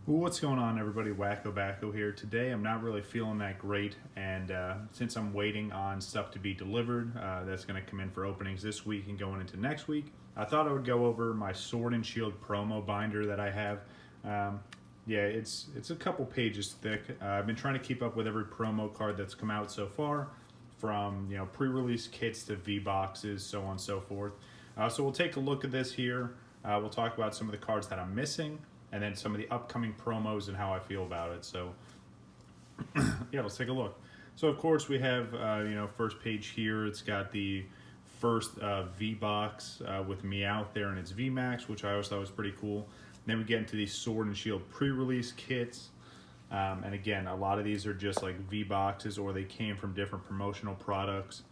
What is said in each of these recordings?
What's going on, everybody? WakoBako here. Today I'm not really feeling that great, and since I'm waiting on stuff to be delivered that's going to come in for openings this week and going into next week, I thought I would go over my Sword and Shield promo binder that I have. Yeah, it's a couple pages thick. I've been trying to keep up with every promo card that's come out so far, from pre-release kits to V-boxes, so on and so forth. So we'll take a look at this here. We'll talk about some of the cards that I'm missing, and then some of the upcoming promos and how I feel about it. So yeah, let's take a look. So of course we have first page here. It's got the first V-box with Meowth there and its V-Max, which I always thought was pretty cool. Then we get into these Sword and Shield pre-release kits. And again, a lot of these are just like V-boxes, or they came from different promotional products,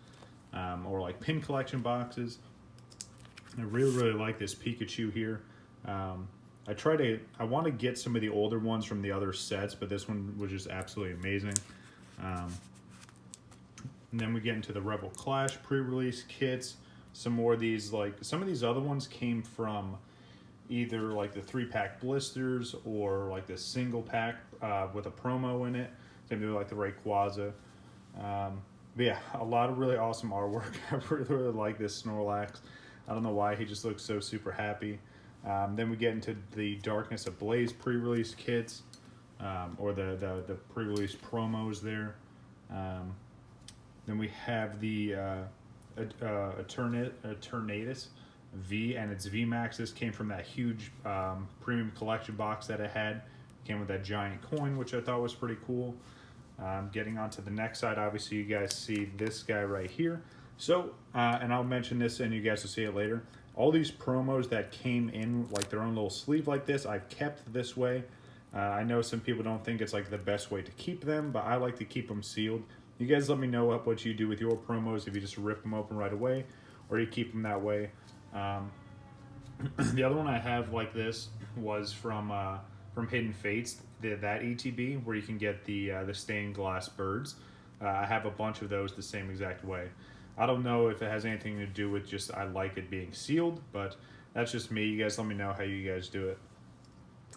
or like pin collection boxes. I really like this Pikachu here. I want to get some of the older ones from the other sets, but this one was just absolutely amazing. And then we get into the Rebel Clash pre-release kits. Some more of these, like some of these other ones came from either like the 3-pack blisters or like the single pack with a promo in it. Same thing like the Rayquaza. But yeah, a lot of really awesome artwork. I really like this Snorlax. I don't know why, he just looks so super happy. Then we get into the Darkness Ablaze pre-release kits, or the pre-release promos there. Then we have the Eternatus V and its V-Max. This came from that huge premium collection box that it had. Came with that giant coin, which I thought was pretty cool. Getting onto the next side, obviously you guys see this guy right here. So, and I'll mention this and you guys will see it later. All these promos that came in like their own little sleeve like this, I've kept this way. I know some people don't think it's like the best way to keep them, but I like to keep them sealed. You guys let me know what you do with your promos, if you just rip them open right away or you keep them that way. The other one I have like this was from Hidden Fates, that ETB, where you can get the stained glass birds. I have a bunch of those the same exact way. I don't know if it has anything to do with just I like it being sealed, but that's just me. You guys let me know how you guys do it.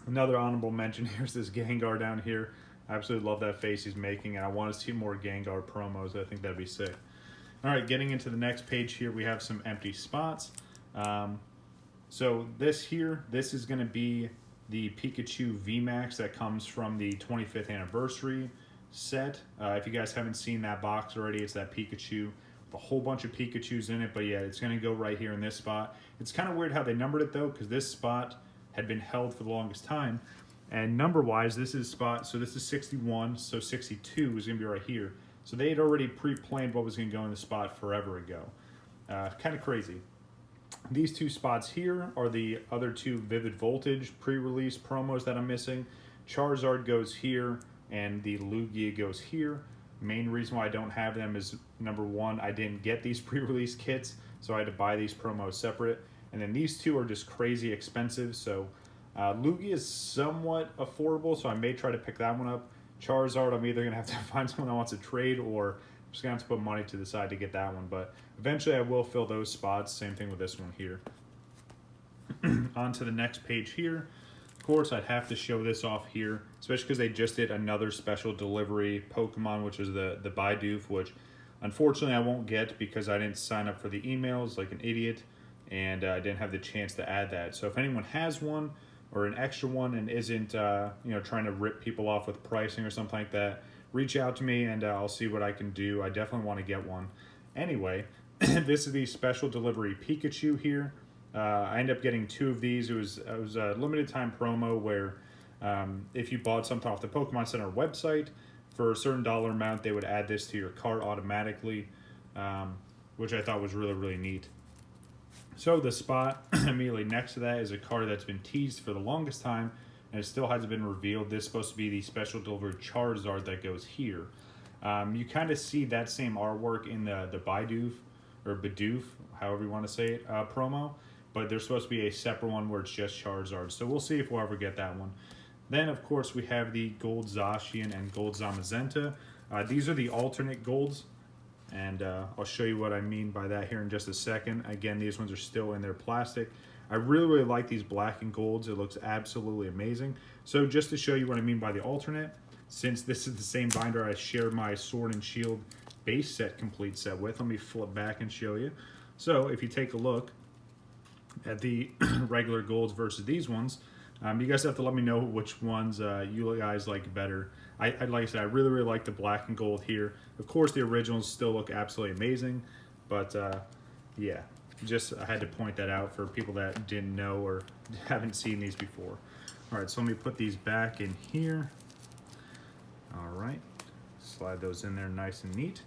Another honorable mention, here's this Gengar down here. I absolutely love that face he's making, and I want to see more Gengar promos. I think that'd be sick. All right, getting into the next page here, we have some empty spots. So this is going to be the Pikachu V-Max that comes from the 25th anniversary set. If you guys haven't seen that box already, it's that Pikachu. A whole bunch of Pikachus in it, but yeah, it's going to go right here in this spot. It's kind of weird how they numbered it though, because this spot had been held for the longest time. And number-wise, this is 61, so 62 is going to be right here. So they had already pre-planned what was going to go in the spot forever ago. Kind of crazy. These two spots here are the other two Vivid Voltage pre-release promos that I'm missing. Charizard goes here, and the Lugia goes here. Main reason why I don't have them is, number one, I didn't get these pre-release kits, so I had to buy these promos separate. And then these two are just crazy expensive, so Lugia is somewhat affordable, so I may try to pick that one up. Charizard, I'm either going to have to find someone that wants to trade, or I'm just going to have to put money to the side to get that one. But eventually I will fill those spots. Same thing with this one here. On to the next page here. Of course, I'd have to show this off here, especially because they just did another special delivery Pokemon, which is the Bidoof, which unfortunately I won't get because I didn't sign up for the emails like an idiot, and I didn't have the chance to add that. So if anyone has one or an extra one and isn't trying to rip people off with pricing or something like that, reach out to me and I'll see what I can do. I definitely want to get one. Anyway, this is the special delivery Pikachu here. I ended up getting two of these. It was a limited time promo where if you bought something off the Pokemon Center website for a certain dollar amount, they would add this to your cart automatically, which I thought was really neat. So the spot immediately next to that is a card that's been teased for the longest time, and it still hasn't been revealed. This is supposed to be the special delivery Charizard that goes here. You kind of see that same artwork in the Bidoof, or Bidoof, however you want to say it, promo. But there's supposed to be a separate one where it's just Charizard. So we'll see if we'll ever get that one. Then, of course, we have the Gold Zacian and Gold Zamazenta. These are the alternate golds. And I'll show you what I mean by that here in just a second. Again, these ones are still in their plastic. I really like these black and golds. It looks absolutely amazing. So just to show you what I mean by the alternate, since this is the same binder I share my Sword and Shield base set complete set with, let me flip back and show you. So if you take a look at the regular golds versus these ones, you guys have to let me know which ones you guys like better. Like I said, I really like the black and gold here. Of course, the originals still look absolutely amazing, but yeah, just I had to point that out for people that didn't know or haven't seen these before. All right, so let me put these back in here. All right, slide those in there nice and neat.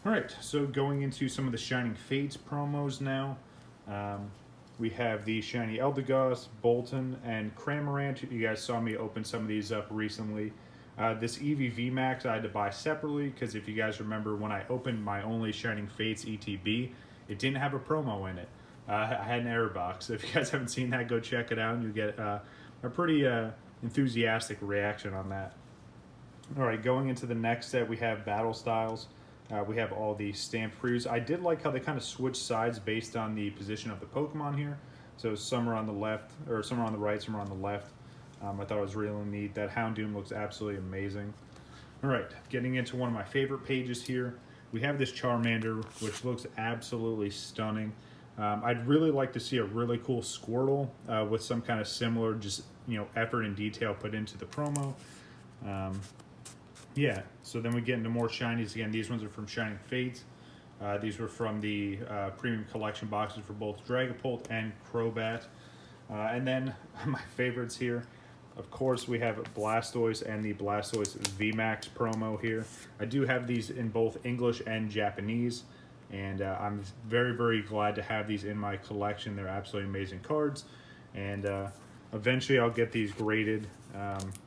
All right, so going into some of the Shining Fates promos now. We have the Shiny Eldegoss, Bolton, and Cramorant. You guys saw me open some of these up recently. This Eevee V-Max I had to buy separately because if you guys remember when I opened my only Shining Fates ETB, it didn't have a promo in it. I had an error box. So if you guys haven't seen that, go check it out and you'll get a pretty enthusiastic reaction on that. All right, going into the next set, we have Battle Styles. We have all the stamped previews. I did like how they kind of switched sides based on the position of the Pokemon here. So some are on the left, or some are on the right, some are on the left. I thought it was really neat. That Houndoom looks absolutely amazing. All right, getting into one of my favorite pages here. We have this Charmander, which looks absolutely stunning. I'd really like to see a really cool Squirtle with some kind of similar, just effort and detail put into the promo. Yeah, so then we get into more shinies. Again, these ones are from Shining Fates. These were from the premium collection boxes for both Dragapult and Crobat. And then my favorites here, of course, we have Blastoise and the Blastoise V-Max promo here. I do have these in both English and Japanese, and I'm very glad to have these in my collection. They're absolutely amazing cards, and eventually I'll get these graded,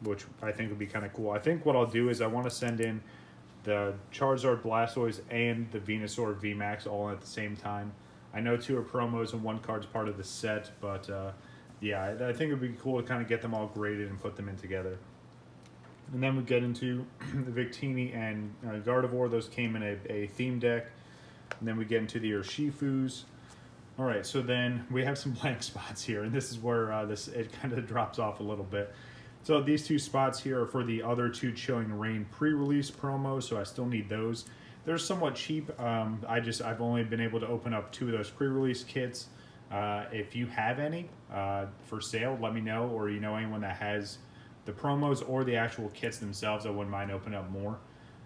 which I think would be kind of cool. I think what I'll do is I want to send in the Charizard, Blastoise, and the Venusaur V-Max all at the same time. I know 2 are promos and 1 card's part of the set, but yeah, I think it would be cool to kind of get them all graded and put them in together. And then we get into the Victini and Gardevoir. Those came in a theme deck. And then we get into the Urshifus. All right, so then we have some blank spots here, and this is where it kind of drops off a little bit. So these 2 spots here are for the other 2 Chilling Reign pre-release promos, so I still need those. They're somewhat cheap. I've only been able to open up 2 of those pre-release kits. If you have any for sale, let me know, or anyone that has the promos or the actual kits themselves, I wouldn't mind opening up more.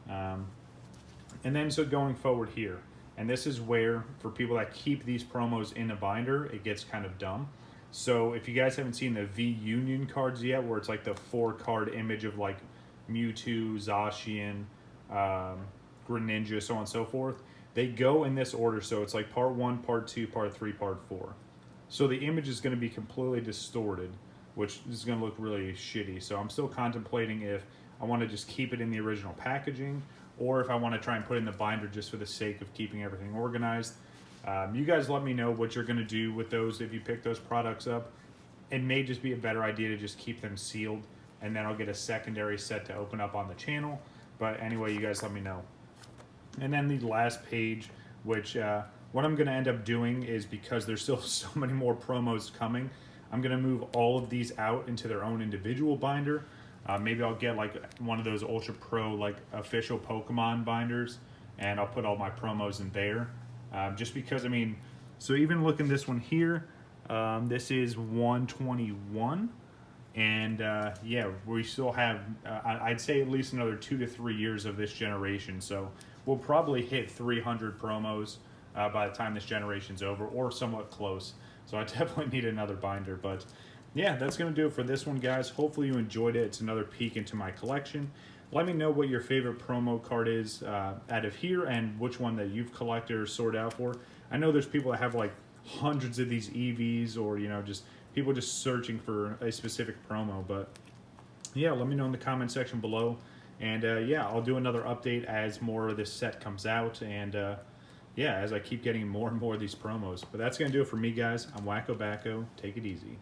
And then so going forward here, and this is where, for people that keep these promos in a binder, it gets kind of dumb. So if you guys haven't seen the V-Union cards yet, where it's like the 4-card image of like Mewtwo, Zacian, Greninja, so on and so forth, they go in this order. So it's like part 1, part 2, part 3, part 4. So the image is going to be completely distorted, which is going to look really shitty. So I'm still contemplating if I want to just keep it in the original packaging, or if I want to try and put it in the binder just for the sake of keeping everything organized. You guys let me know what you're going to do with those if you pick those products up. It may just be a better idea to just keep them sealed, and then I'll get a secondary set to open up on the channel. But anyway, you guys let me know. And then the last page, which what I'm going to end up doing is, because there's still so many more promos coming, I'm going to move all of these out into their own individual binder. Maybe I'll get like one of those Ultra Pro like official Pokemon binders, and I'll put all my promos in there. Just because, I mean, so even looking this one here, this is 121, and yeah, we still have, I'd say at least another 2 to 3 years of this generation, so we'll probably hit 300 promos by the time this generation's over, or somewhat close. So I definitely need another binder, but yeah, that's going to do it for this one, guys. Hopefully you enjoyed it. It's another peek into my collection. Let me know what your favorite promo card is out of here, and which one that you've collected or sorted out for. I know there's people that have like hundreds of these EVs, or just people just searching for a specific promo. But yeah, let me know in the comment section below, and yeah, I'll do another update as more of this set comes out, and yeah, as I keep getting more and more of these promos. But that's gonna do it for me, guys. I'm WakoBako. Take it easy.